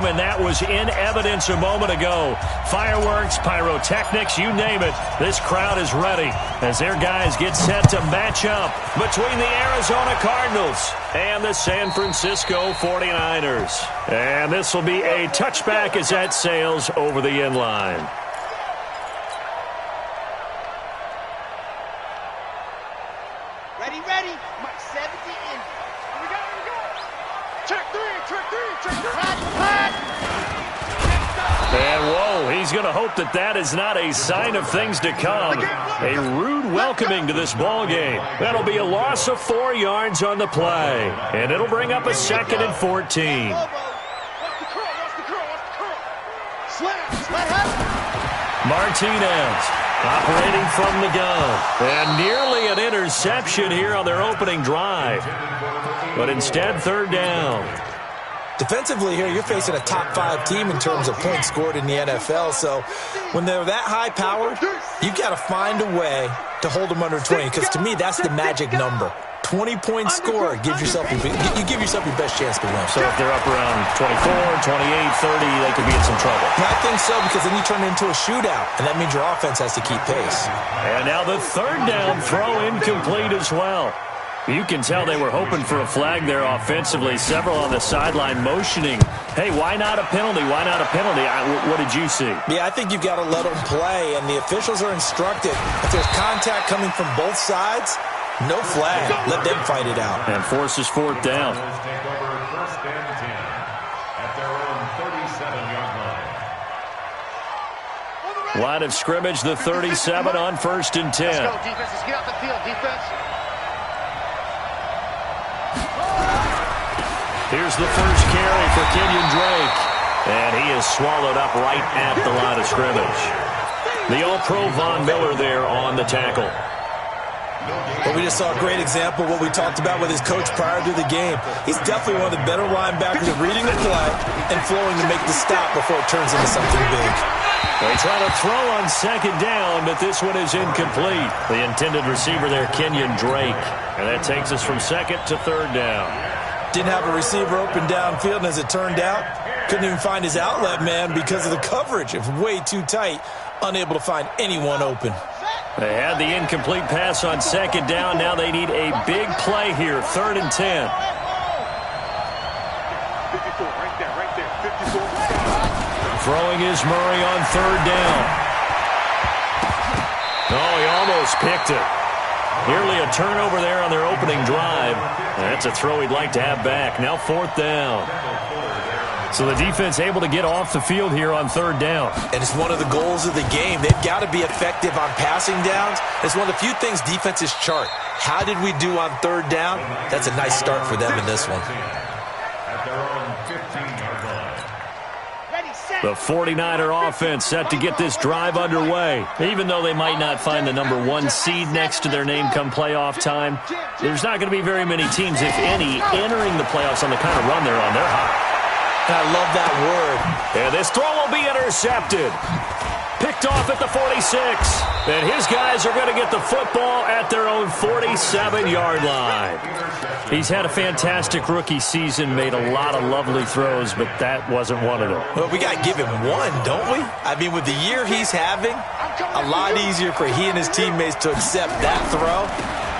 game, and that was in evidence a moment ago. Fireworks, pyrotechnics, you name it. This crowd is ready as their guys get set to match up between the Arizona Cardinals and the San Francisco 49ers. And this will be a touchback as that sails over the end line. Ready. Mark 70 in. Here we go. Check three. And whoa, he's going to hope that is not a sign of things to come. A rude welcoming to this ball game. That'll be a loss of 4 yards on the play. And it'll bring up a 2nd and 14. Martinez operating from the gun. And nearly an interception here on their opening drive. But instead, 3rd down. Defensively here, you're facing a top 5 team in terms of points scored in the NFL. So when they're that high-powered, you've got to find a way to hold them under 20. Because to me, that's the magic number. 20-point score, you give yourself your best chance to win. So if they're up around 24, 28, 30, they could be in some trouble. I think so, because then you turn it into a shootout, and that means your offense has to keep pace. And now the 3rd down throw incomplete as well. You can tell they were hoping for a flag there offensively. Several on the sideline motioning, hey, why not a penalty? Why not a penalty? What did you see? Yeah, I think you've got to let them play, and the officials are instructed. If there's contact coming from both sides, no flag. Let them fight it out. And forces 4th down. Line of scrimmage, the 37 on 1st and 10. Let's go, defense. Let's get out the field, defense. Here's the first carry for Kenyon Drake. And he is swallowed up right at the line of scrimmage. The All-Pro Von Miller there on the tackle. But we just saw a great example of what we talked about with his coach prior to the game. He's definitely one of the better linebackers at reading the play and flowing to make the stop before it turns into something big. They try to throw on 2nd down, but this one is incomplete. The intended receiver there, Kenyon Drake. And that takes us from 2nd to 3rd down. Didn't have a receiver open downfield, and as it turned out, couldn't even find his outlet man because of the coverage. It was way too tight, unable to find anyone open. They had the incomplete pass on 2nd down. Now they need a big play here, 3rd and 10. 54, right there, 54. Throwing is Murray on 3rd down. Oh, he almost picked it. Nearly a turnover there on their opening drive. That's a throw he'd like to have back. Now 4th down. So the defense able to get off the field here on 3rd down. And it's one of the goals of the game. They've got to be effective on passing downs. It's one of the few things defenses chart. How did we do on 3rd down? That's a nice start for them in this one. The 49er offense set to get this drive underway. Even though they might not find the number 1 seed next to their name come playoff time, there's not going to be very many teams, if any, entering the playoffs on the kind of run they're on. They're hot. And I love that word. And this throw will be intercepted. Picked off at the 46. And his guys are going to get the football at their own 47-yard line. He's had a fantastic rookie season, made a lot of lovely throws, but that wasn't one of them. Well, we got to give him one, don't we? I mean, with the year he's having, a lot easier for he and his teammates to accept that throw.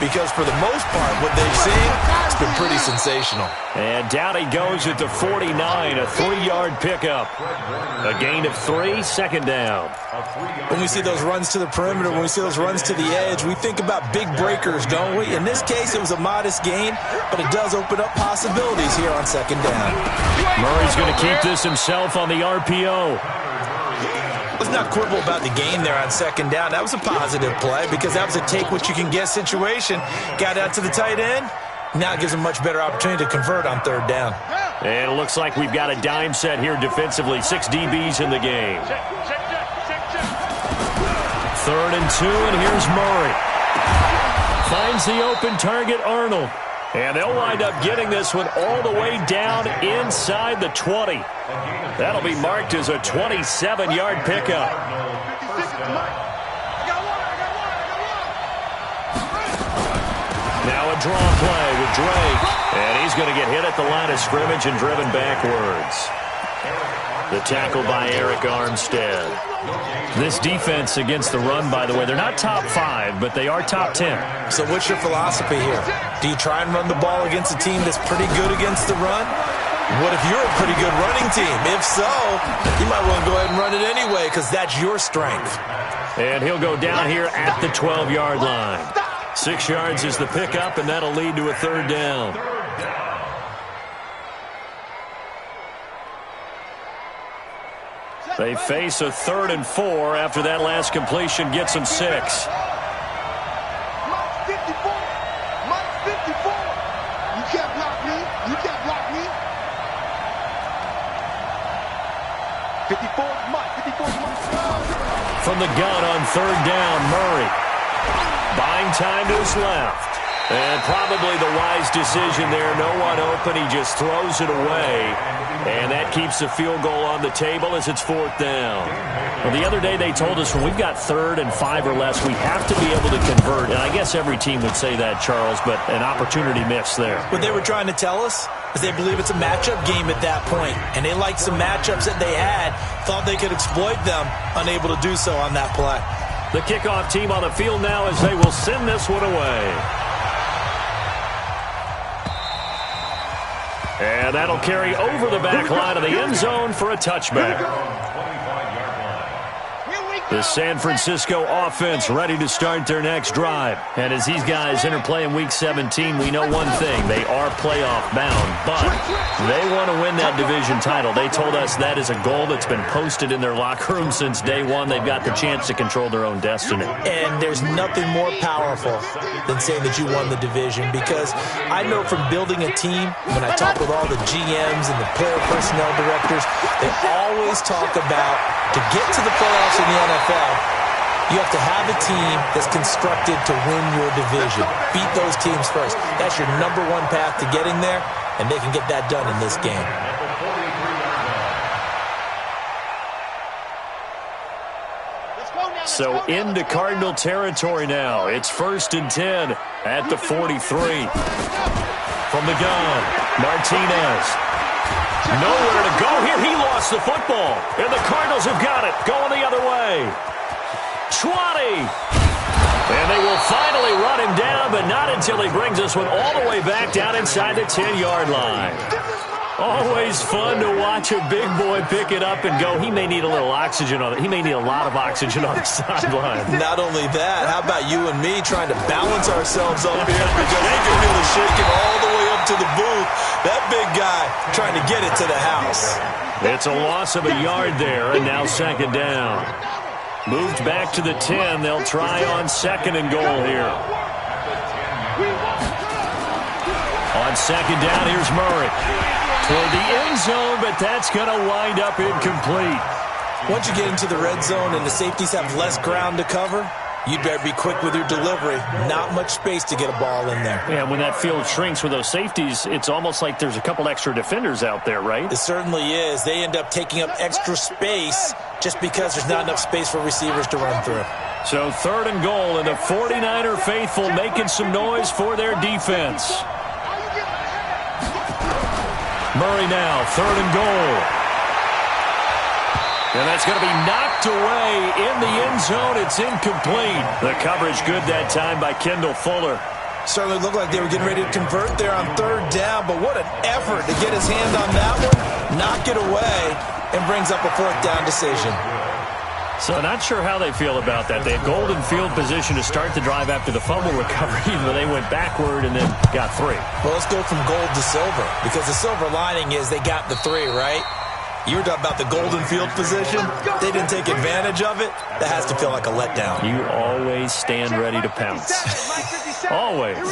Because for the most part, what they've seen, it's been pretty sensational. And down he goes at the 49, a 3-yard pickup. A gain of 3, 2nd down. When we see those runs to the perimeter, when we see those runs to the edge, we think about big breakers, don't we? In this case, it was a modest gain, but it does open up possibilities here on 2nd down. Murray's going to keep this himself on the RPO. Let's not quibble about the gain there on 2nd down. That was a positive play because that was a take-what-you-can-get situation. Got out to the tight end. Now it gives them a much better opportunity to convert on 3rd down. And it looks like we've got a dime set here defensively. 6 DBs in the game. 3rd and 2, and here's Murray. Finds the open target, Arnold. And they'll wind up getting this one all the way down inside the 20. That'll be marked as a 27-yard pickup. Now a draw play with Drake. And he's going to get hit at the line of scrimmage and driven backwards. The tackle by Eric Armstead. This defense against the run, by the way, they're not top 5, but they are top 10. So what's your philosophy here? Do you try and run the ball against a team that's pretty good against the run? What if you're a pretty good running team? If so, you might want to go ahead and run it anyway because that's your strength. And he'll go down here at the 12-yard line. 6 yards is the pickup, and that'll lead to a 3rd down. They face a 3rd and 4 after that last completion gets them 6. Minus 54. You can't block me. You can't block me. 54 is mine. 54 is mine. From the gun on 3rd down, Murray. Buying time to his left. And probably the wise decision there. No one open. He just throws it away. And that keeps the field goal on the table as it's 4th down. Well, the other day they told us when we've got 3rd and 5 or less, we have to be able to convert. And I guess every team would say that, Charles, but an opportunity missed there. What they were trying to tell us is they believe it's a matchup game at that point. And they liked some matchups that they had, thought they could exploit them, unable to do so on that play. The kickoff team on the field now as they will send this one away. And that'll carry over the back line of the end zone for a touchback. The San Francisco offense ready to start their next drive. And as these guys interplay in Week 17, we know one thing. They are playoff bound, but they want to win that division title. They told us that is a goal that's been posted in their locker room since day one. They've got the chance to control their own destiny. And there's nothing more powerful than saying that you won the division, because I know from building a team, when I talk with all the GMs and the player personnel directors, they always talk about to get to the playoffs in the NFL, you have to have a team that's constructed to win your division. Beat those teams first. That's your #1 path to getting there, and they can get that done in this game. So into Cardinal territory now. It's 1st and 10 at the 43. From the gun, Martinez. Nowhere to go here. He lost the football. And the Cardinals have got it. Going the other way. 20. And they will finally run him down, but not until he brings this one all the way back down inside the 10-yard line. Always fun to watch a big boy pick it up and go. He may need a little oxygen on it. He may need a lot of oxygen on the sideline. Not only that, how about you and me trying to balance ourselves up here, because he can feel the shaking all the way up to the booth. That big guy trying to get it to the house. It's a loss of a yard there, and now 2nd down. Moved back to the 10. They'll try on 2nd and goal here. On 2nd down, here's Murray. Toward the end zone, but that's going to wind up incomplete. Once you get into the red zone and the safeties have less ground to cover, you'd better be quick with your delivery. Not much space to get a ball in there. Yeah, when that field shrinks with those safeties, it's almost like there's a couple extra defenders out there, right? It certainly is. They end up taking up extra space just because there's not enough space for receivers to run through. So 3rd and goal, and the 49er faithful making some noise for their defense. Murray now, 3rd and goal. And that's going to be knocked away in the end zone. It's incomplete. The coverage good that time by Kendall Fuller. Certainly looked like they were getting ready to convert there on 3rd down, but what an effort to get his hand on that one, knock it away, and brings up a 4th down decision. So not sure how they feel about that. They had golden field position to start the drive after the fumble recovery, but they went backward and then got 3. Well, let's go from gold to silver, because the silver lining is they got the 3, right? You were talking about the golden field position. They didn't take advantage of it. That has to feel like a letdown. You always stand ready to pounce. Always.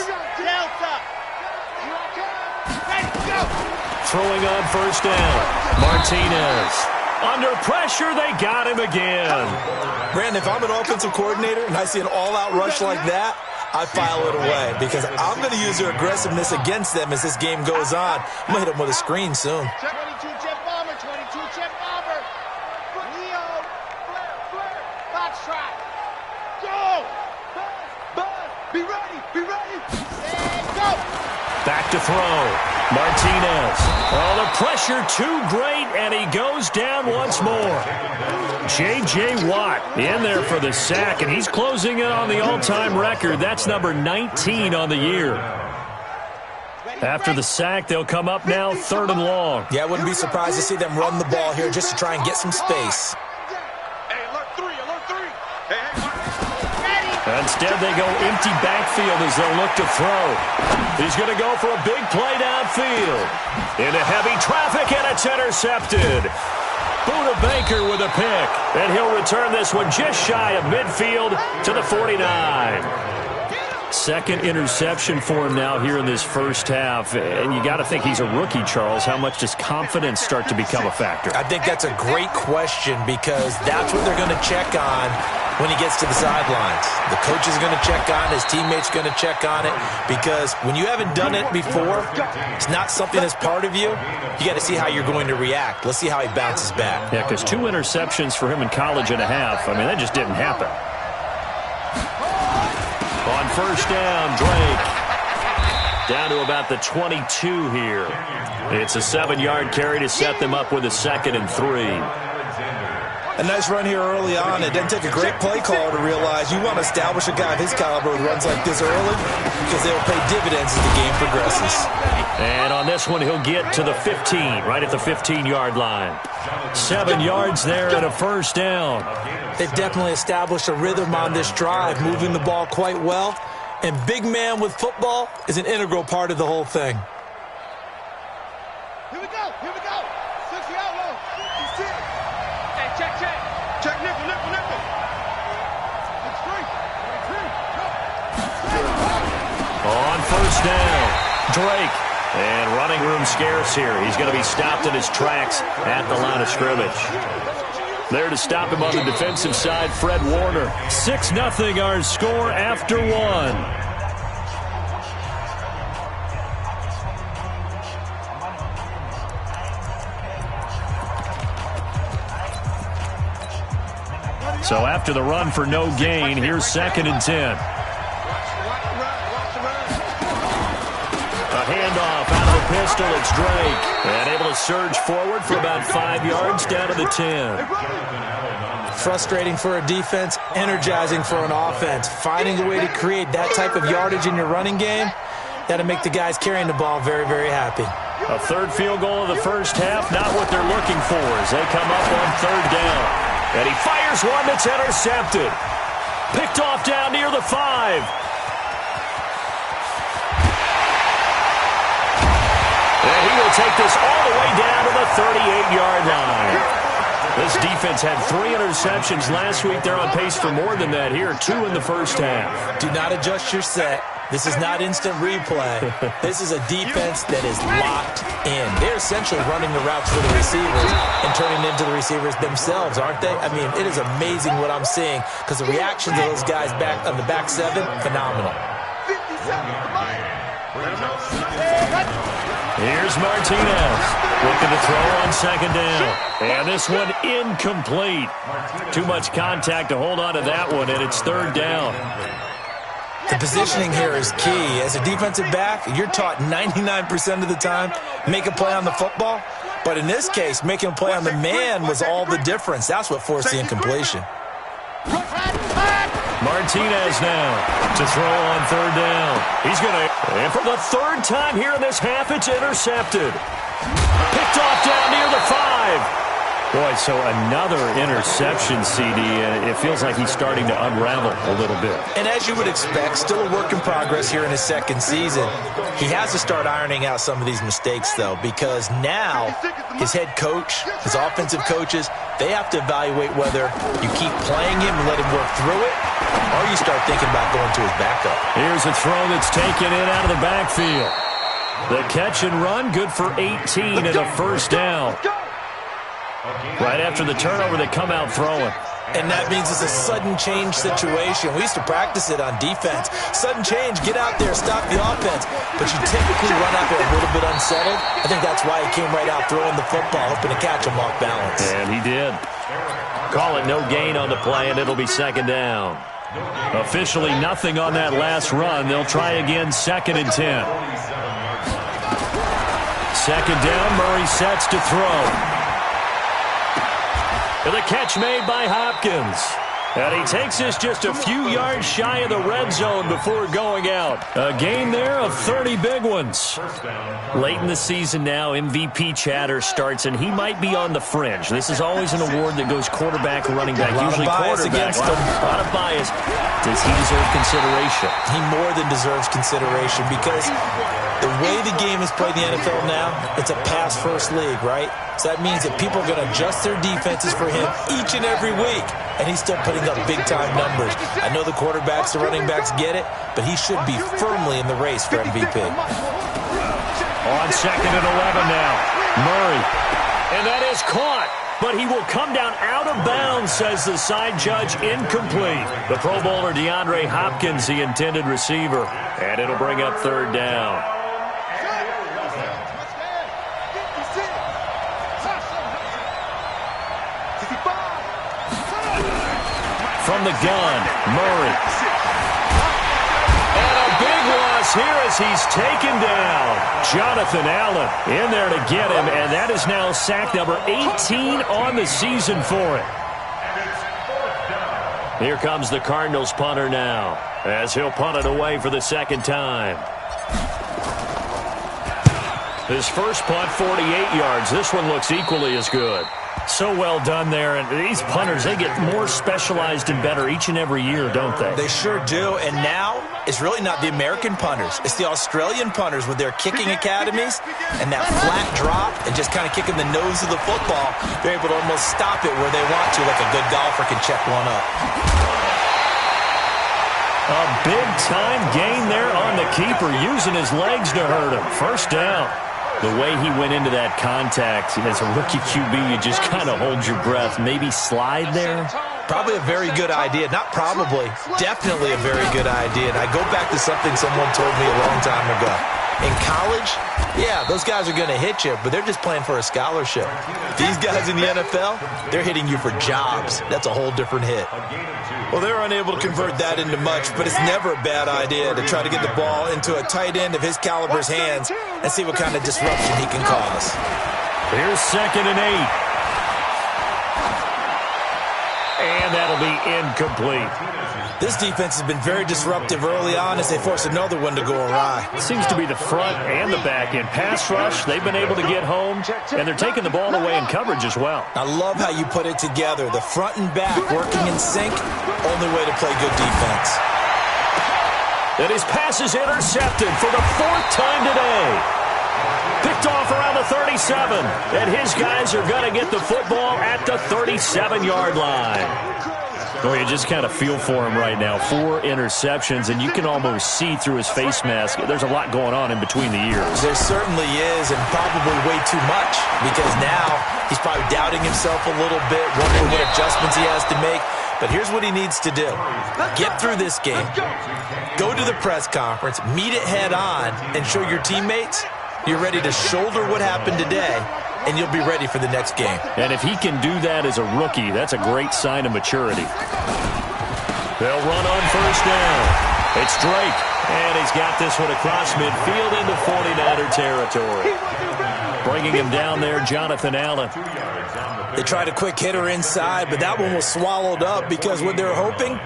Throwing on 1st down. Martinez. Under pressure, they got him again. Brandon, if I'm an offensive coordinator and I see an all-out rush like that, I file it away, because I'm going to use their aggressiveness against them as this game goes on. I'm going to hit them with a screen soon. 22 jet bomber, 22 jet bomber. Leo, Blair, box track. Go! Bud, be ready, and go! Back to throw. Martinez. Oh, the pressure too great, and he goes down once more. J.J. Watt in there for the sack, and he's closing in on the all-time record. That's number 19 on the year. After the sack, they'll come up now 3rd and long. Yeah, I wouldn't be surprised to see them run the ball here just to try and get some space. Instead, they go empty backfield as they'll look to throw. He's going to go for a big play downfield. Into heavy traffic, and it's intercepted. Buda Baker with a pick, and he'll return this one just shy of midfield to the 49. Second interception for him now here in this first half. And you got to think he's a rookie, Charles. How much does confidence start to become a factor? I think that's a great question because that's what they're going to check on when he gets to the sidelines. The coach is going to check on, his teammates going to check on it, because when you haven't done it before, it's not something that's part of you. You got to see how you're going to react. Let's see how he bounces back. Yeah, because 2 interceptions for him in college and a half. I mean, that just didn't happen. On first down, Drake. Down to about the 22 here. It's a 7-yard carry to set them up with a 2nd and 3. A nice run here early on. It doesn't take a great play caller to realize you want to establish a guy of his caliber who runs like this early because they'll pay dividends as the game progresses. And on this one, he'll get to the 15, right at the 15-yard line. 7 yards there and a first down. They've definitely established a rhythm on this drive, moving the ball quite well. And big man with football is an integral part of the whole thing. Here we go. Here we go. 60 out low. 56. Hey, check. Check nickel. It's free. On first down, Drake. And running room scarce here. He's going to be stopped in his tracks at the line of scrimmage. There to stop him on the defensive side, Fred Warner. 6-0 our score after 1. So after the run for no gain, here's 2nd and 10. A handoff out of the pistol. It's Drake. And able to surge forward for about 5 yards down to the 10. Frustrating for a defense, energizing for an offense. Finding a way to create that type of yardage in your running game, that'll make the guys carrying the ball very, very happy. A 3rd field goal of the first half, not what they're looking for as they come up on 3rd down. And he fires one that's intercepted. Picked off down near the 5. And he will take this all the way down to the 38-yard line. This defense had 3 interceptions last week. They're on pace for more than that here. 2 in the first half. Do not adjust your set. This is not instant replay. This is a defense that is locked in. They're essentially running the routes for the receivers and turning into the receivers themselves, aren't they? I mean, it is amazing what I'm seeing because the reactions of those guys back on the back 7, phenomenal. Here's Martinez looking to throw on 2nd down. And this one incomplete. Too much contact to hold on to that one, and it's 3rd down. The positioning here is key. As a defensive back, you're taught 99% of the time, make a play on the football. But in this case, making a play on the man was all the difference. That's what forced the incompletion. Martinez now to throw on 3rd down. He's going to, and for the 3rd time here in this half, it's intercepted. Picked off down near the 5. Boy, so another interception, CD, and it feels like he's starting to unravel a little bit. And as you would expect, still a work in progress here in his 2nd season. He has to start ironing out some of these mistakes, though, because now his head coach, his offensive coaches, they have to evaluate whether you keep playing him and let him work through it, or you start thinking about going to his backup. Here's a throw that's taken in out of the backfield. The catch and run, good for 18 and a first down. Right after the turnover, they come out throwing. And that means it's a sudden change situation. We used to practice it on defense. Sudden change, get out there, stop the offense. But you typically run out there a little bit unsettled. I think that's why he came right out throwing the football, hoping to catch him off balance. And he did. Call it no gain on the play, and it'll be 2nd down. Officially nothing on that last run. They'll try again 2nd and 10. second down, Murray sets to throw. And the catch made by Hopkins. And he takes this just a few yards shy of the red zone before going out. A gain there of 30 big ones. Late in the season now, MVP chatter starts, and he might be on the fringe. This is always an award that goes quarterback, running back, usually quarterback. A lot of bias. Does he deserve consideration? He more than deserves consideration because the way the game is played in the NFL now, it's a pass-first league, right? So that means that people are going to adjust their defenses for him each and every week, and he's still putting up big-time numbers. I know the quarterbacks, the running backs get it, but he should be firmly in the race for MVP. On second and 11 now, Murray. And that is caught, but he will come down out of bounds, says the side judge, incomplete. The Pro Bowler DeAndre Hopkins, the intended receiver, and it'll bring up third down. From the gun, Murray. And a big loss here as he's taken down. Jonathan Allen in there to get him, and that is now sack number 18 on the season for it. Here comes the Cardinals punter now, as he'll punt it away for the second time. His first punt, 48 yards. This one looks equally as good. So well done there, and these punters, they get more specialized and better each and every year, don't they? They sure do, and now it's really not the American punters. It's the Australian punters with their kicking academies and that flat drop and just kind of kicking the nose of the football. They're able to almost stop it where they want to, like a good golfer can check one up. A big-time gain there on the keeper, using his legs to hurt him. First down. The way he went into that contact, as a rookie QB, you just kind of hold your breath. Maybe slide there? Probably a very good idea. Not probably. Definitely a very good idea. And I go back to something someone told me a long time ago. In college, yeah, those guys are going to hit you, but they're just playing for a scholarship. These guys in the NFL, they're hitting you for jobs. That's a whole different hit. Well, they're unable to convert that into much, but it's never a bad idea to try to get the ball into a tight end of his caliber's hands and see what kind of disruption he can cause. Here's second and 8. And that'll be incomplete. This defense has been very disruptive early on as they force another one to go awry. It seems to be the front and the back end. Pass rush, they've been able to get home, and they're taking the ball away in coverage as well. I love how you put it together. The front and back working in sync, only way to play good defense. And his pass is intercepted for the 4th time today. Picked off around the 37, and his guys are going to get the football at the 37-yard line. Oh, you just kind of feel for him right now. 4 interceptions, and you can almost see through his face mask. There's a lot going on in between the ears. There certainly is, and probably way too much, because now he's probably doubting himself a little bit, wondering what adjustments he has to make. But here's what he needs to do. Get through this game, go to the press conference, meet it head on, and show your teammates you're ready to shoulder what happened today, and you'll be ready for the next game. And if he can do that as a rookie, that's a great sign of maturity. They'll run on first down. It's Drake, and he's got this one across midfield into 49er territory. Bringing him down there, Jonathan Allen. They tried a quick hitter inside, but that one was swallowed up because what they're hoping,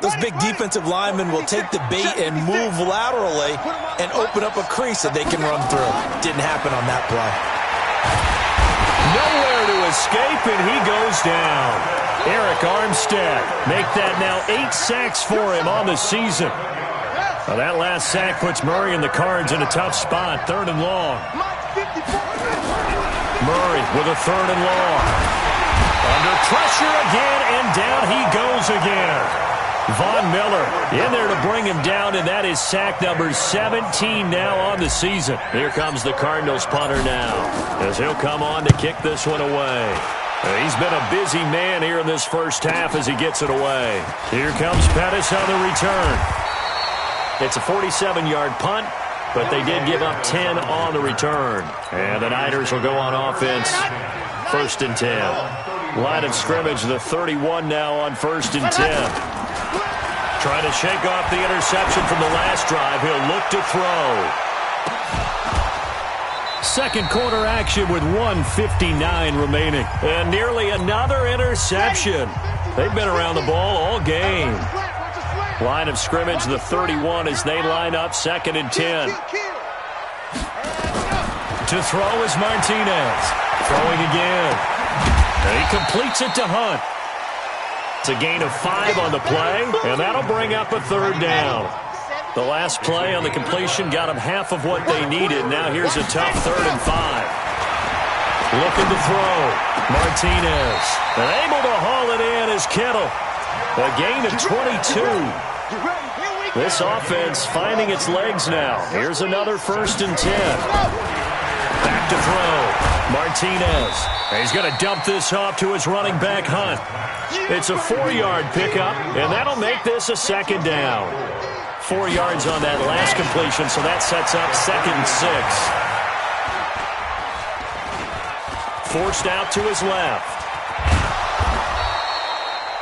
those big defensive linemen will take the bait and move laterally and open up a crease that they can run through. Didn't happen on that play. Nowhere to escape, and he goes down. Eric Armstead make that now 8 sacks for him on the season. Well, that last sack puts Murray and the Cards in a tough spot, 3rd and long. Murray with a 3rd and long. Under pressure again, and down he goes again. Von Miller in there to bring him down, and that is sack number 17 now on the season. Here comes the Cardinals punter now, as he'll come on to kick this one away. He's been a busy man here in this first half as he gets it away. Here comes Pettis on the return. It's a 47-yard punt, but they did give up 10 on the return. And the Niners will go on offense, 1st and 10. Line of scrimmage, the 31 now on 1st and 10. Trying to shake off the interception from the last drive. He'll look to throw. Second quarter action with 1:59 remaining. And nearly another interception. They've been around the ball all game. Line of scrimmage, the 31 as they line up 2nd and 10. To throw is Martinez. Throwing again. And he completes it to Hunt. It's a gain of 5 on the play, and that'll bring up a 3rd down. The last play on the completion got them half of what they needed. Now here's a tough 3rd and 5. Looking to throw. Martinez. And able to haul it in is Kittle. A gain of 22. This offense finding its legs now. Here's another 1st and 10. Back to throw. Martinez. He's going to dump this off to his running back, Hunt. It's a 4-yard pickup, and that'll make this a 2nd down. 4 yards on that last completion, so that sets up 2nd and 6. Forced out to his left.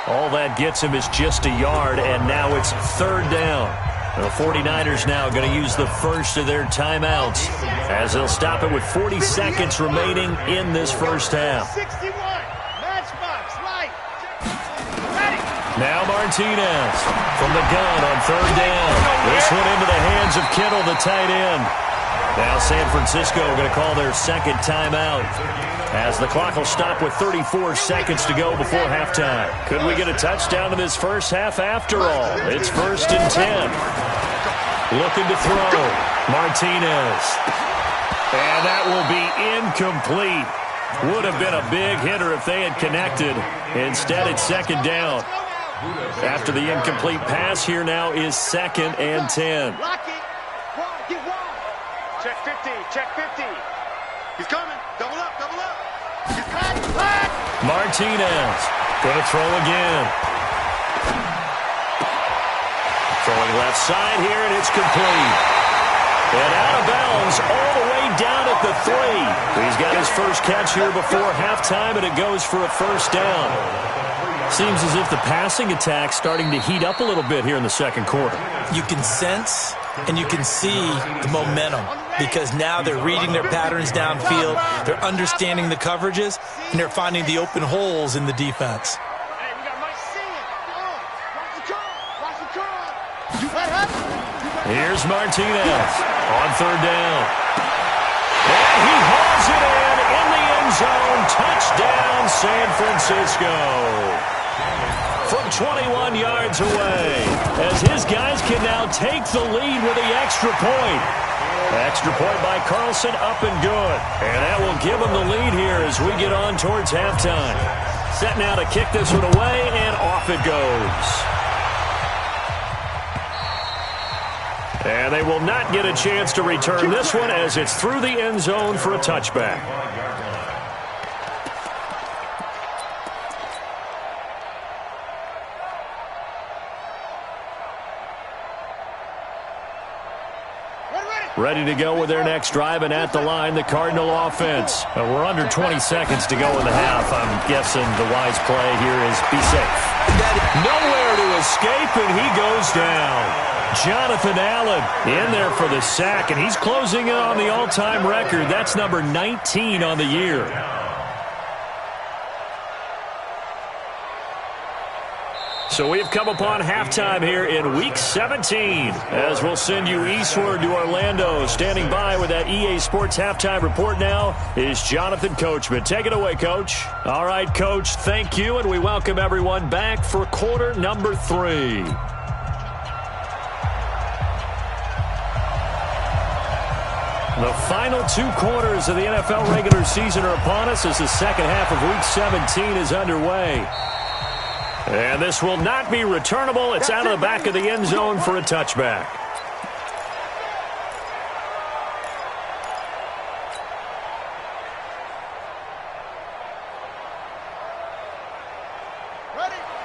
All that gets him is just a yard, and now it's 3rd down. The 49ers now going to use the first of their timeouts as they'll stop it with 40 seconds remaining in this first half. 61. Matchbox, light. Now Martinez from the gun on 3rd down. This one into the hands of Kittle, the tight end. Now San Francisco going to call their 2nd timeout as the clock will stop with 34 seconds to go before halftime. Could we get a touchdown in this first half after all? It's 1st and 10. Looking to throw. Martinez. And that will be incomplete. Would have been a big hitter if they had connected. Instead, it's 2nd down. After the incomplete pass, here now is 2nd and 10. Lock it. Get wide. Check 50. Check 50. He's coming. Double up. Double up. He's back. Martinez going to throw again. Throwing left side here, and it's complete. And out of bounds all the way down at the 3. He's got his first catch here before halftime, and it goes for a 1st down. Seems as if the passing attack's starting to heat up a little bit here in the second quarter. You can sense and you can see the momentum because now they're reading their patterns downfield, they're understanding the coverages, and they're finding the open holes in the defense. Hey, we got Mike singing. Watch the curl. Watch the curl. You let happen. Here's Martinez on 3rd down. And he hauls it in the end zone. Touchdown, San Francisco. From 21 yards away, as his guys can now take the lead with the extra point. Extra point by Carlson, up and good. And that will give him the lead here as we get on towards halftime. Set now to kick this one away, and off it goes. And they will not get a chance to return this one as it's through the end zone for a touchback. Ready to go with their next drive, and at the line, the Cardinal offense. We're under 20 seconds to go in the half. I'm guessing the wise play here is be safe. Nowhere to escape, and he goes down. Jonathan Allen in there for the sack, and he's closing in on the all-time record. That's number 19 on the year. So we've come upon halftime here in Week 17 as we'll send you eastward to Orlando. Standing by with that EA Sports halftime report now is Jonathan Coachman. Take it away, Coach. All right, Coach, thank you, and we welcome everyone back for quarter number 3. The final 2 quarters of the NFL regular season are upon us as the second half of Week 17 is underway. And this will not be returnable. It's out of the back of the end zone for a touchback.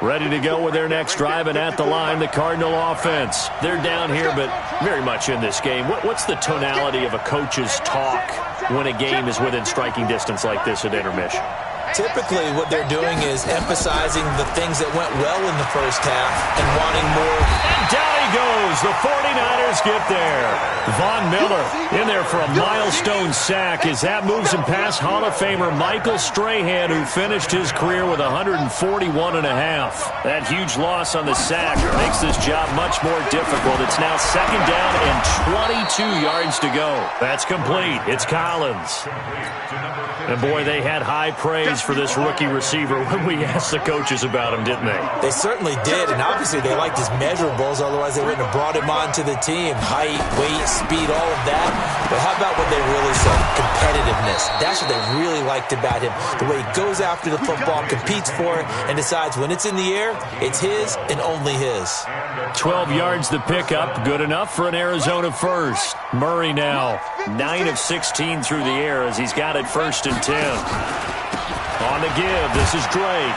Ready to go with their next drive, and at the line, the Cardinal offense. They're down here, but very much in this game. What's the tonality of a coach's talk when a game is within striking distance like this at intermission? Typically, what they're doing is emphasizing the things that went well in the first half and wanting more. And down he goes. The 49ers get there. Von Miller in there for a milestone sack as that moves him past Hall of Famer Michael Strahan, who finished his career with 141.5. That huge loss on the sack makes this job much more difficult. It's now second down and 22 yards to go. That's complete. It's Collins. And, boy, they had high praise for this rookie receiver when we asked the coaches about him, didn't they? They certainly did, and obviously they liked his measurables, otherwise they wouldn't have brought him onto the team. Height, weight, speed, all of that. But how about what they really said? Competitiveness. That's what they really liked about him. The way he goes after the football, competes for it, and decides when it's in the air, it's his and only his. 12 yards to pick up. Good enough for an Arizona first. Murray now 9 of 16 through the air as he's got it first and 10. On the give, this is Drake.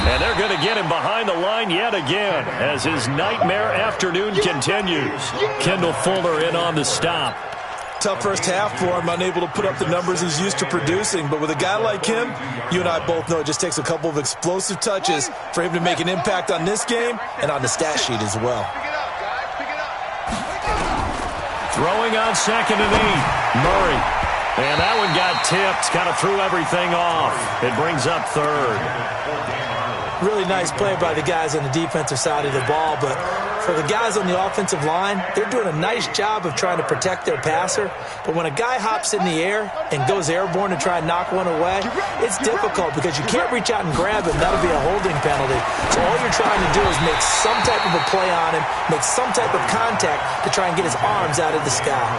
And they're going to get him behind the line yet again as his nightmare afternoon continues. Kendall Fuller in on the stop. Tough first half for him, unable to put up the numbers he's used to producing. But with a guy like him, you and I both know it just takes a couple of explosive touches for him to make an impact on this game and on the stat sheet as well. Throwing on second and 8. Murray. And that one got tipped. Kind of threw everything off. It brings up third. Really nice play by the guys on the defensive side of the ball, but for the guys on the offensive line, they're doing a nice job of trying to protect their passer. But when a guy hops in the air and goes airborne to try and knock one away, it's difficult because you can't reach out and grab him. That'll be a holding penalty. So all you're trying to do is make some type of a play on him, make some type of contact to try and get his arms out of the sky.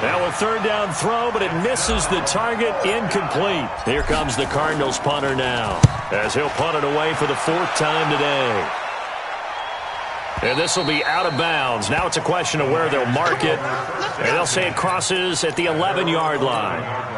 Now a third down throw, but it misses the target, incomplete. Here comes the Cardinals punter now, as he'll punt it away for the 4th time today. And this will be out of bounds. Now it's a question of where they'll mark it, and they'll say it crosses at the 11-yard line.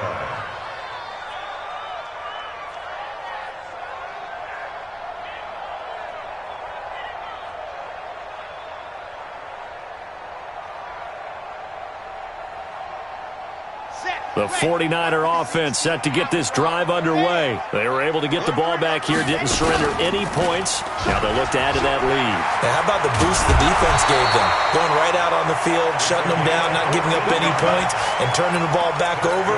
The 49er offense set to get this drive underway. They were able to get the ball back here, didn't surrender any points. Now they'll look to add to that lead. Now how about the boost the defense gave them? Going right out on the field, shutting them down, not giving up any points, and turning the ball back over.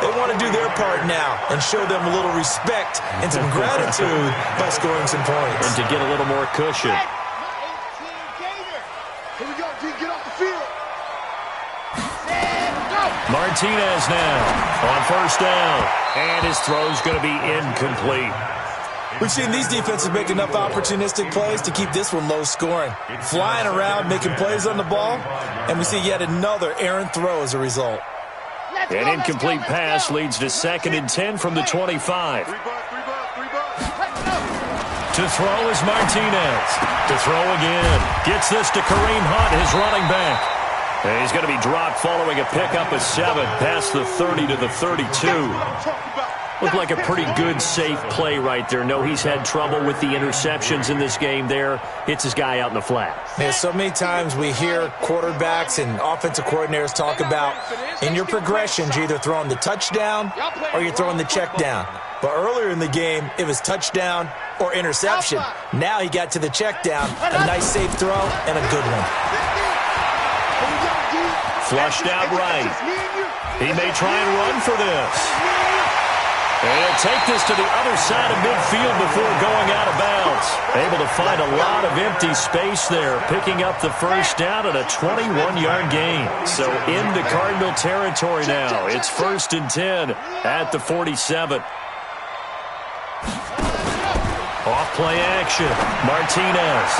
They want to do their part now and show them a little respect and some gratitude by scoring some points. And to get a little more cushion. Here we go, G. Get off the field. Martinez now on first down. And his throw's going to be incomplete. We've seen these defenses make enough opportunistic plays to keep this one low scoring. Flying around, making plays on the ball, and we see yet another errant throw as a result. An incomplete pass leads to 2nd and 10 from the 25. To throw is Martinez. To throw again. Gets this to Kareem Hunt, his running back. And he's going to be dropped following a pickup of 7 past the 30 to the 32. Looked like a pretty good, safe play right there. No, he's had trouble with the interceptions in this game there. Hits his guy out in the flat. Yeah, so many times we hear quarterbacks and offensive coordinators talk about in your progressions, you're either throwing the touchdown or you're throwing the check down. But earlier in the game, it was touchdown or interception. Now he got to the check down, a nice safe throw and a good one. Flushed out right. He may try and run for this. And he'll take this to the other side of midfield before going out of bounds. Able to find a lot of empty space there, picking up the first down at a 21-yard gain. So into Cardinal territory now. It's 1st and 10 at the 47. Off play action. Martinez.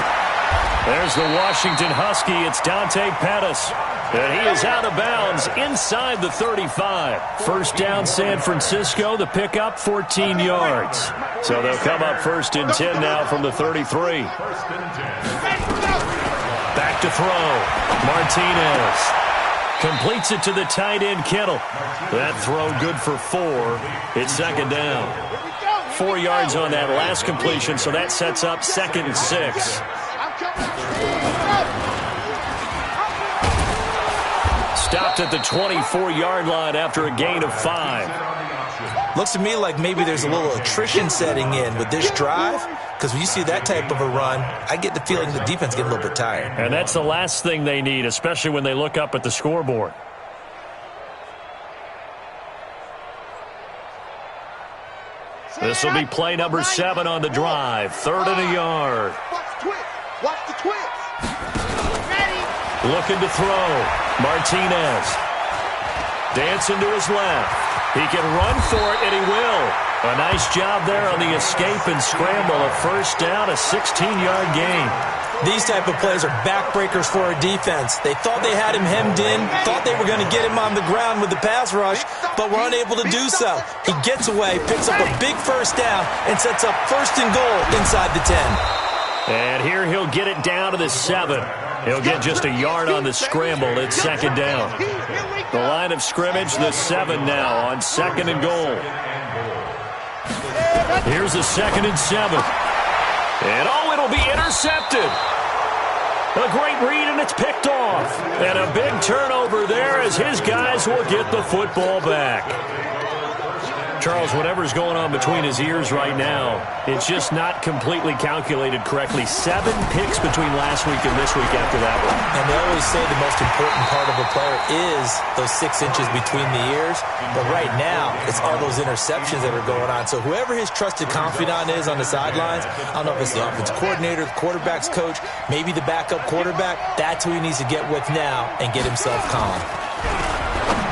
There's the Washington Husky. It's Dante Pettis. And he is out of bounds inside the 35. First down, San Francisco. The pickup, 14 yards. So they'll come up 1st and 10 now from the 33. Back to throw. Martinez completes it to the tight end, Kittle. That throw good for 4. It's 2nd down. 4 yards on that last completion, so that sets up 2nd and 6. Stopped at the 24-yard line after a gain of 5. Looks to me like maybe there's a little attrition setting in with this drive, because when you see that type of a run, I get the feeling the defense getting a little bit tired. And that's the last thing they need, especially when they look up at the scoreboard. This will be play number 7 on the drive. 3rd and a yard. Watch the twist. Looking to throw. Martinez. Dancing to his left. He can run for it, and he will. A nice job there on the escape and scramble. A first down, a 16-yard gain. These type of plays are backbreakers for a defense. They thought they had him hemmed in, thought they were going to get him on the ground with the pass rush, but were unable to do so. He gets away, picks up a big first down, and sets up 1st and goal inside the 10. And here he'll get it down to the 7. He'll get just a yard on the scramble. It's 2nd down. The line of scrimmage, the 7 now on 2nd and goal. Here's the 2nd and 7. And it'll be intercepted. A great read, and it's picked off. And a big turnover there as his guys will get the football back. Charles, whatever's going on between his ears right now, it's just not completely calculated correctly. 7 picks between last week and this week after that one. And they always say the most important part of a player is those 6 inches between the ears. But right now, it's all those interceptions that are going on. So whoever his trusted confidant is on the sidelines, I don't know if it's the offensive coordinator, the quarterback's coach, maybe the backup quarterback, that's who he needs to get with now and get himself calm.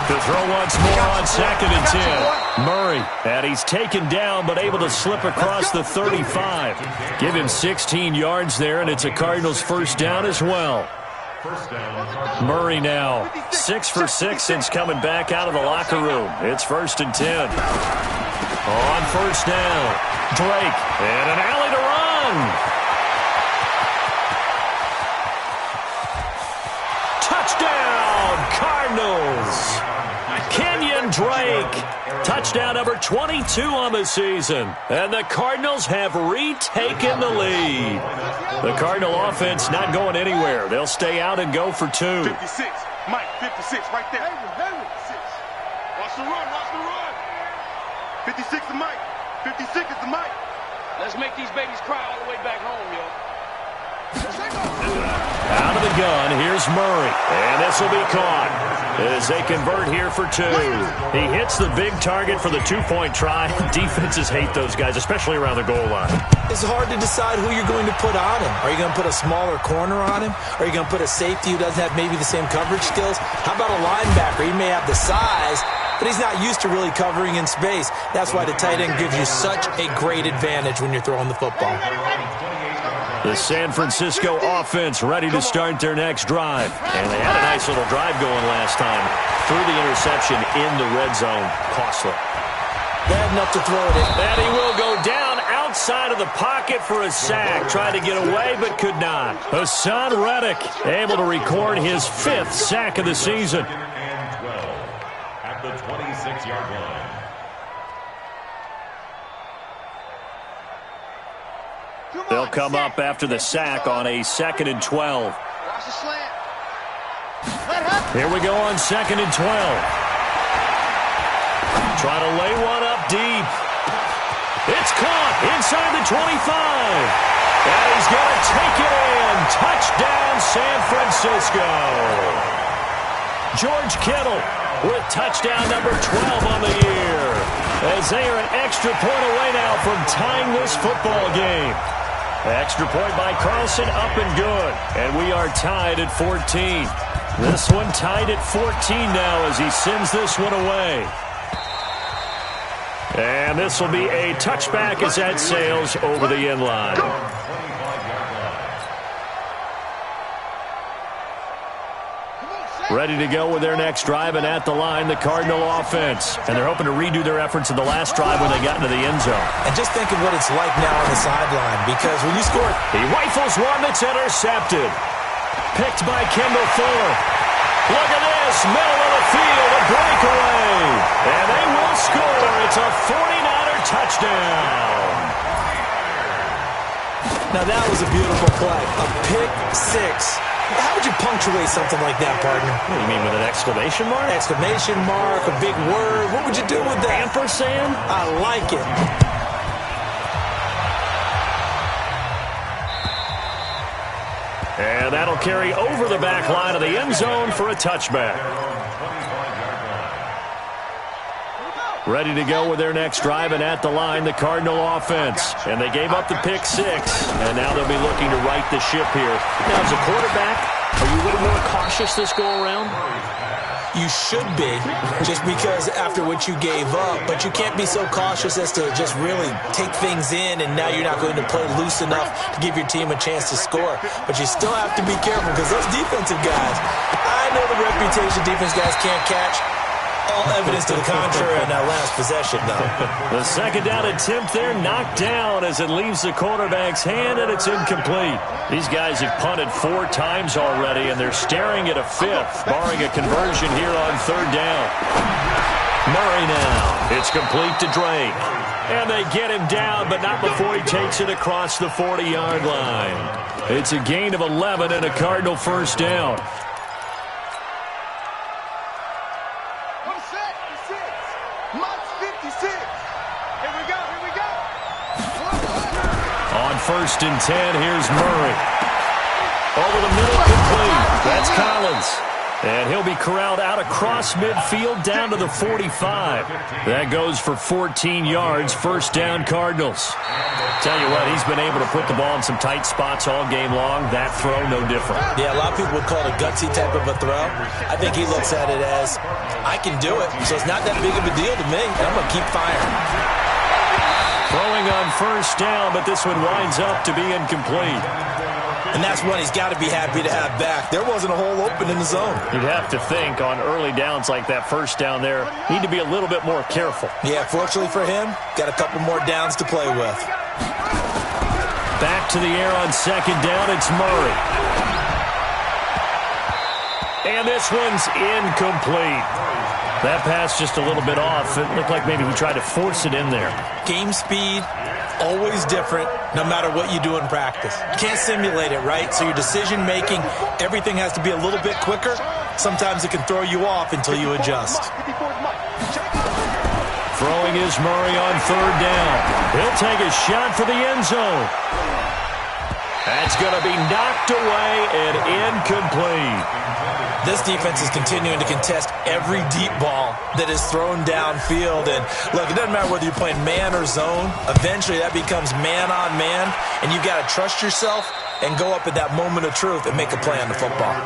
To throw once more on 2nd and 10. Murray, and he's taken down but able to slip across the 35. Give him 16 yards there, and it's a Cardinals first down as well. Murray now 6 for 6 since coming back out of the locker room. It's 1st and 10. On 1st down, Drake, and an alley to run. Touchdown, Cardinals. Kenyon Drake, touchdown number 22 on the season. And the Cardinals have retaken the lead. The Cardinal offense not going anywhere. They'll stay out and go for 2. 56, Mike, 56, right there. Watch the run, watch the run. 56 is Mike, 56 is the Mike. Let's make these babies cry all the way back home, yo. Out of the gun, here's Murray. And this will be caught as they convert here for 2. He hits the big target for the 2-point try. Defenses hate those guys, especially around the goal line. It's hard to decide who you're going to put on him. Are you going to put a smaller corner on him? Are you going to put a safety who doesn't have maybe the same coverage skills? How about a linebacker? He may have the size, but he's not used to really covering in space. That's why the tight end gives you such a great advantage when you're throwing the football. The San Francisco offense ready to start their next drive. And they had a nice little drive going last time. Threw the interception in the red zone. Costly. Bad enough to throw it in. And he will go down outside of the pocket for a sack. Tried to get away, but could not. Hassan Reddick able to record his 5th sack of the season. And 12 at the 26-yard line. They'll come up after the sack on a 2nd and 12. Watch the slant. Here we go on 2nd and 12. Try to lay one up deep. It's caught inside the 25. And he's going to take it in. Touchdown, San Francisco. George Kittle with touchdown number 12 on the year. As they are an extra point away now from tying this football game. Extra point by Carlson, up and good. And we are tied at 14. This one tied at 14 now as he sends this one away. And this will be a touchback as that sails over the end line. Ready to go with their next drive, and at the line, the Cardinal offense. And they're hoping to redo their efforts in the last drive when they got into the end zone. And just think of what it's like now on the sideline, because when you score... He rifles one that's intercepted. Picked by Kendall Fuller. Look at this, middle of the field, a breakaway. And they will score. It's a 49er touchdown. Now that was a beautiful play. A pick six How would you punctuate something like that, partner? What do you mean, with an exclamation mark? Exclamation mark, a big word. What would you do with that? Ampersand? I like it. And that'll carry over the back line of the end zone for a touchback. Ready to go with their next drive, and at the line, the Cardinal offense. And they gave up the pick six, and now they'll be looking to right the ship here. Now, as a quarterback, are you a little more cautious this go-around? You should be, just because after what you gave up. But you can't be so cautious as to just really take things in, and now you're not going to play loose enough to give your team a chance to score. But you still have to be careful, because those defensive guys, I know the reputation defense guys can't catch. All evidence to the contrary in that last possession, though. The second down attempt there knocked down as it leaves the quarterback's hand, and it's incomplete. These guys have punted 4 times already, and they're staring at a 5th, barring a conversion here on 3rd down. Murray now. It's complete to Drake. And they get him down, but not before he takes it across the 40-yard line. It's a gain of 11 and a Cardinal first down. On 1st and 10, here's Murray. Over the middle, complete. That's Collins. And he'll be corralled out across midfield down to the 45. That goes for 14 yards. First down, Cardinals. Tell you what, he's been able to put the ball in some tight spots all game long. That throw, no different. Yeah, a lot of people would call it a gutsy type of a throw. I think he looks at it as, I can do it, so it's not that big of a deal to me, and I'm going to keep firing. Throwing on first down, but this one winds up to be incomplete. And that's one he's got to be happy to have back. There wasn't a hole open in the zone. You'd have to think on early downs like that first down there, need to be a little bit more careful. Yeah, fortunately for him, got a couple more downs to play with. Back to the air on second down, it's Murray. And this one's incomplete. That pass just a little bit off. It looked like maybe he tried to force it in there. Game speed, always different, no matter what you do in practice. You can't simulate it, right? So your decision-making, everything has to be a little bit quicker. Sometimes it can throw you off until you adjust. Throwing is Murray on third down. He'll take a shot for the end zone. That's going to be knocked away and incomplete. This defense is continuing to contest every deep ball that is thrown downfield. And look, it doesn't matter whether you're playing man or zone. Eventually, that becomes man on man. And you've got to trust yourself and go up at that moment of truth and make a play on the football.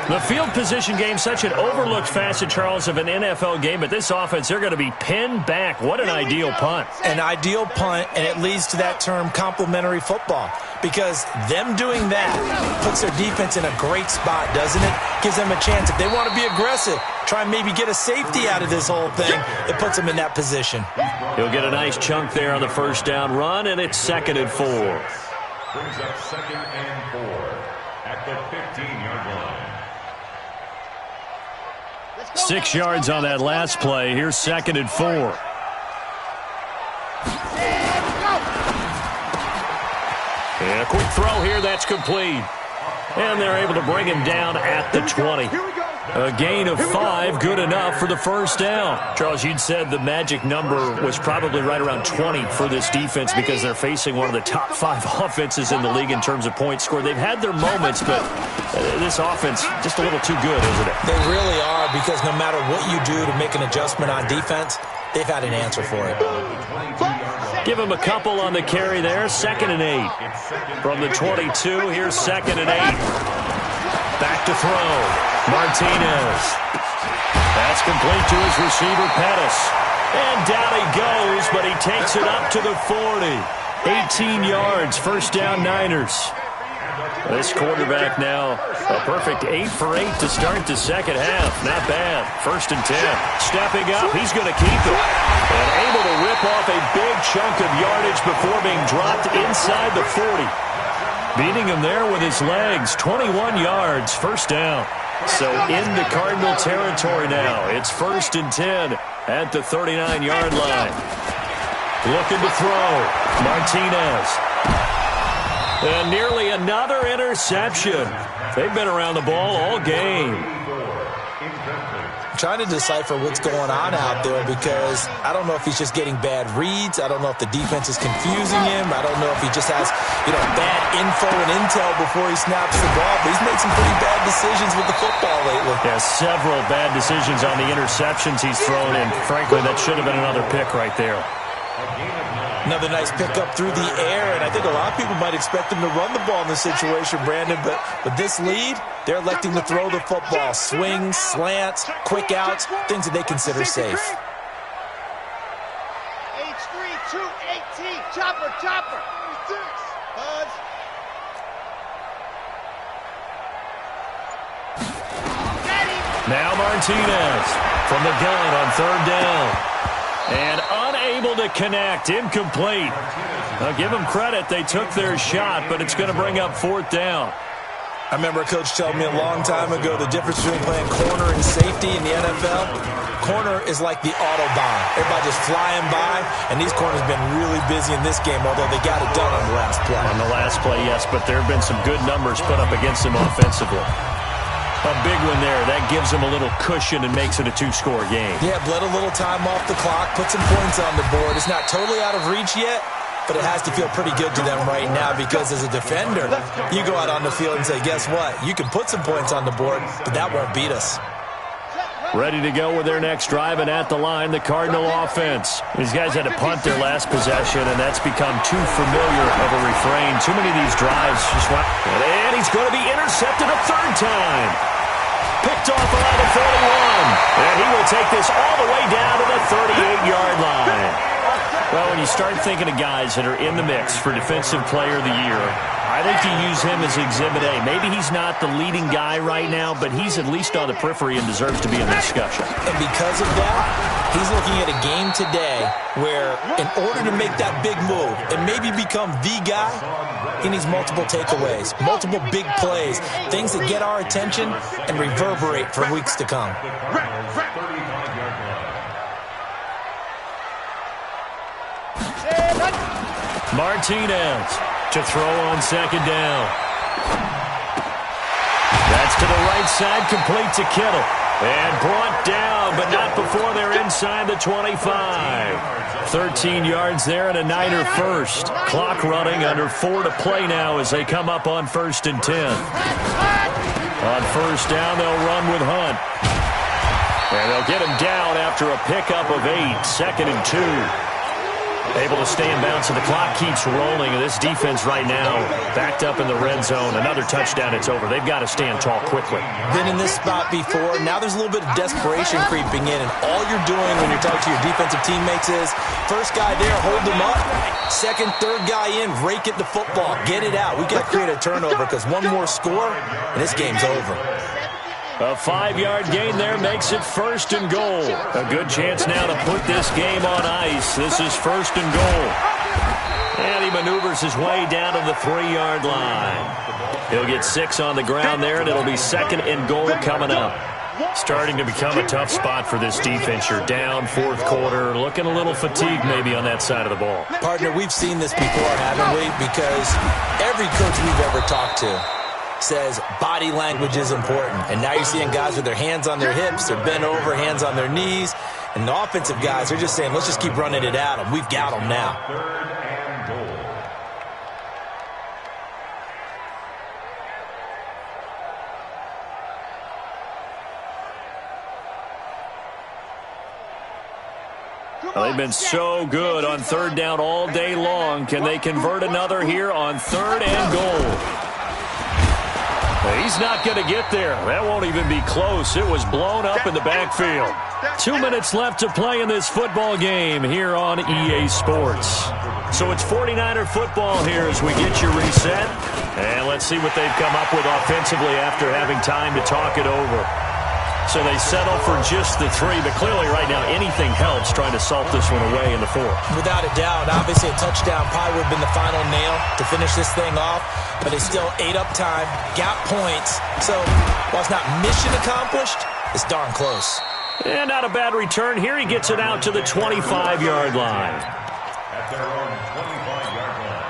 The field position game, such an overlooked facet, Charles, of an NFL game. But this offense, they're going to be pinned back. What an ideal punt. An ideal punt, and it leads to that term complementary football. Because them doing that puts their defense in a great spot, doesn't it? Gives them a chance. If they want to be aggressive, try and maybe get a safety out of this whole thing, it puts them in that position. He'll get a nice chunk there on the first down run, and it's 2nd and 4. Brings up 2nd and 4 at the 15-yard line. 6 yards on that last play. Here's 2nd and 4. And a quick throw here, that's complete. And they're able to bring him down at the 20. A gain of 5, good enough for the first down. Charles, you'd said the magic number was probably right around 20 for this defense because they're facing one of the top 5 offenses in the league in terms of points scored. They've had their moments, but this offense just a little too good, isn't it? They really are, because no matter what you do to make an adjustment on defense, they've had an answer for it. Give him a couple on the carry there. 2nd and 8. From the 22, here's 2nd and 8. Back to throw. Martinez. That's complete to his receiver, Pettis. And down he goes, but he takes it up to the 40. 18 yards, first down Niners. This quarterback now, a perfect 8 for 8 to start the second half. Not bad. 1st and 10. Stepping up, he's going to keep it. And able to rip off a big chunk of yardage before being dropped inside the 40. Beating him there with his legs. 21 yards, first down. So into Cardinal territory now. It's 1st and 10 at the 39-yard line. Looking to throw. Martinez. And nearly another interception. They've been around the ball all game. Trying to decipher what's going on out there because I don't know if he's just getting bad reads. I don't know if the defense is confusing him. I don't know if he just has, bad info and intel before he snaps the ball. But he's made some pretty bad decisions with the football lately. Yeah, several bad decisions on the interceptions he's thrown, and frankly, that should have been another pick right there. Another nice pickup through the air, and I think a lot of people might expect him to run the ball in this situation, Brandon, but with this lead, they're electing to throw the football. Swings, slants, quick outs, things that they consider safe. H3, 218, chopper. Buzz. Now Martinez from the gun on third down. And unable to connect, incomplete. Now give them credit, they took their shot, but it's going to bring up fourth down. I remember a coach telling me a long time ago the difference between playing corner and safety in the NFL. Corner is like the Autobahn. Everybody just flying by, and these corners have been really busy in this game, although they got it done on the last play. On the last play, yes, but there have been some good numbers put up against them offensively. A big one there. That gives them a little cushion and makes it a two-score game. Yeah, bled a little time off the clock, put some points on the board. It's not totally out of reach yet, but it has to feel pretty good to them right now because as a defender, you go out on the field and say, guess what? You can put some points on the board, but that won't beat us. Ready to go with their next drive, and at the line, the Cardinal offense. These guys had to punt their last possession, and that's become too familiar of a refrain. Too many of these drives just went. And he's going to be intercepted a third time. Picked off around the 41. And he will take this all the way down to the 38-yard line. Well, when you start thinking of guys that are in the mix for Defensive Player of the Year, I think you use him as Exhibit A. Maybe he's not the leading guy right now, but he's at least on the periphery and deserves to be in the discussion. And because of that, he's looking at a game today where in order to make that big move and maybe become the guy, he needs multiple takeaways, multiple big plays, things that get our attention and reverberate for weeks to come. Martinez to throw on second down. That's to the right side, complete to Kittle. And brought down, but not before they're inside the 25. 13 yards there and a Niner first. Clock running under 4 to play now as they come up on 1st and 10. On first down, they'll run with Hunt. And they'll get him down after a pickup of 8, 2nd and 2. Able to stay in bounds, and the clock keeps rolling. And this defense right now backed up in the red zone. Another touchdown, it's over. They've got to stand tall quickly. Been in this spot before. Now there's a little bit of desperation creeping in, and all you're doing when you're talking to your defensive teammates is first guy there, hold them up. Second, third guy in, rake at the football. Get it out. We've got to create a turnover because one more score, and this game's over. A 5-yard gain there makes it 1st and goal. A good chance now to put this game on ice. This is 1st and goal. And he maneuvers his way down to the 3-yard line. He'll get 6 on the ground there, and it'll be 2nd and goal coming up. Starting to become a tough spot for this defense. You're down 4th quarter, looking a little fatigued maybe on that side of the ball. Partner, we've seen this before, haven't we? Because every coach we've ever talked to says body language is important. And now you're seeing guys with their hands on their hips, they're bent over, hands on their knees. And the offensive guys, they're just saying, let's just keep running it at them. We've got them now. 3rd and goal. Well, they've been so good on 3rd down all day long. Can they convert another here on 3rd and goal? He's not going to get there. That won't even be close. It was blown up in the backfield. 2 minutes left to play in this football game here on EA Sports. So it's 49er football here as we get you reset. And let's see what they've come up with offensively after having time to talk it over. So they settle for just the 3, but clearly right now anything helps trying to salt this one away in the 4th. Without a doubt, obviously a touchdown probably would have been the final nail to finish this thing off, but they still ate up time, got points. So while it's not mission accomplished, it's darn close. And not a bad return here. He gets it out to the 25-yard line. At their own 25-yard line.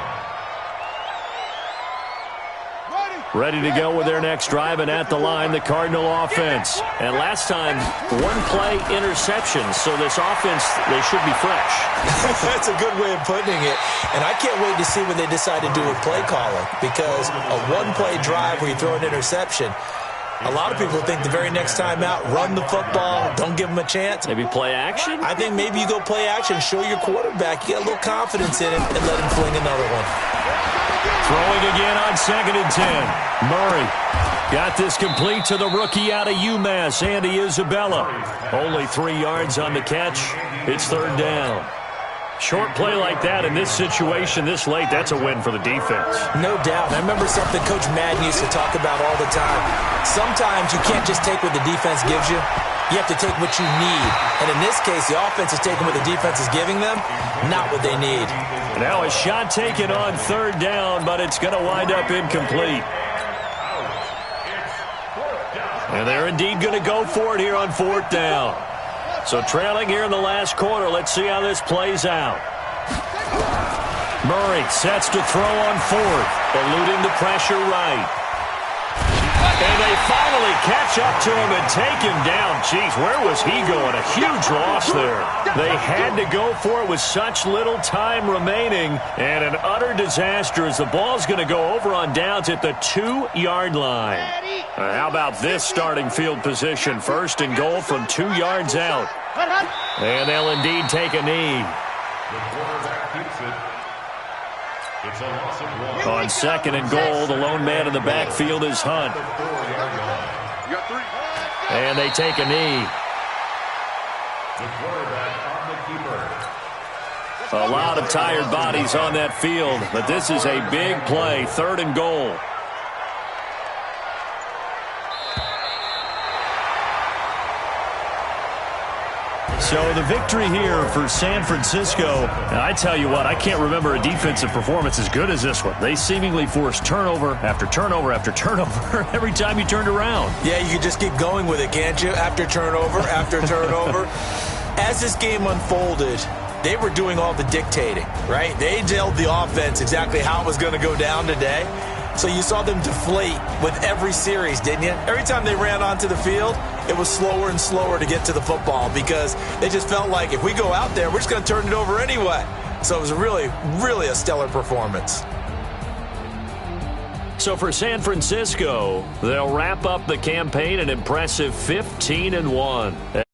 ready to go with their next drive, and at the line, the Cardinal offense. And last time, one-play interception, so this offense, they should be fresh. That's a good way of putting it. And I can't wait to see what they decide to do with play calling, because a one-play drive where you throw an interception, a lot of people think the very next time out, run the football, don't give them a chance. Maybe play action? I think maybe you go play action, show your quarterback, you get a little confidence in him, and let him fling another one. Throwing again on 2nd and 10. Murray got this complete to the rookie out of UMass, Andy Isabella. Only 3 yards on the catch. It's 3rd down. Short play like that in this situation this late, that's a win for the defense. No doubt. I remember something Coach Madden used to talk about all the time. Sometimes you can't just take what the defense gives you. You have to take what you need. And in this case, the offense is taking what the defense is giving them, not what they need. Now a shot taken on 3rd down, but it's going to wind up incomplete. And they're indeed going to go for it here on 4th down. So trailing here in the last quarter, let's see how this plays out. Murray sets to throw on 4th, eluding the pressure right. And they finally catch up to him and take him down. Jeez, where was he going? A huge loss there. They had to go for it with such little time remaining. And an utter disaster as the ball's going to go over on downs at the 2-yard line. How about this starting field position? 1st and goal from 2 yards out. And they'll indeed take a knee. The quarterback keeps it. It's a loss of 1. On 2nd and goal, the lone man in the backfield is Hunt. You got 3. And they take a knee. The quarterback on the keeper. A lot of tired bodies on that field, but this is a big play. 3rd and goal. So the victory here for San Francisco. And I tell you what, I can't remember a defensive performance as good as this one. They seemingly forced turnover after turnover after turnover every time you turned around. Yeah, you can just keep going with it, can't you? After turnover, after turnover. As this game unfolded, they were doing all the dictating, right? They told the offense exactly how it was going to go down today. So you saw them deflate with every series, didn't you? Every time they ran onto the field, it was slower and slower to get to the football because they just felt like if we go out there, we're just going to turn it over anyway. So it was really, really a stellar performance. So for San Francisco, they'll wrap up the campaign an impressive 15-1.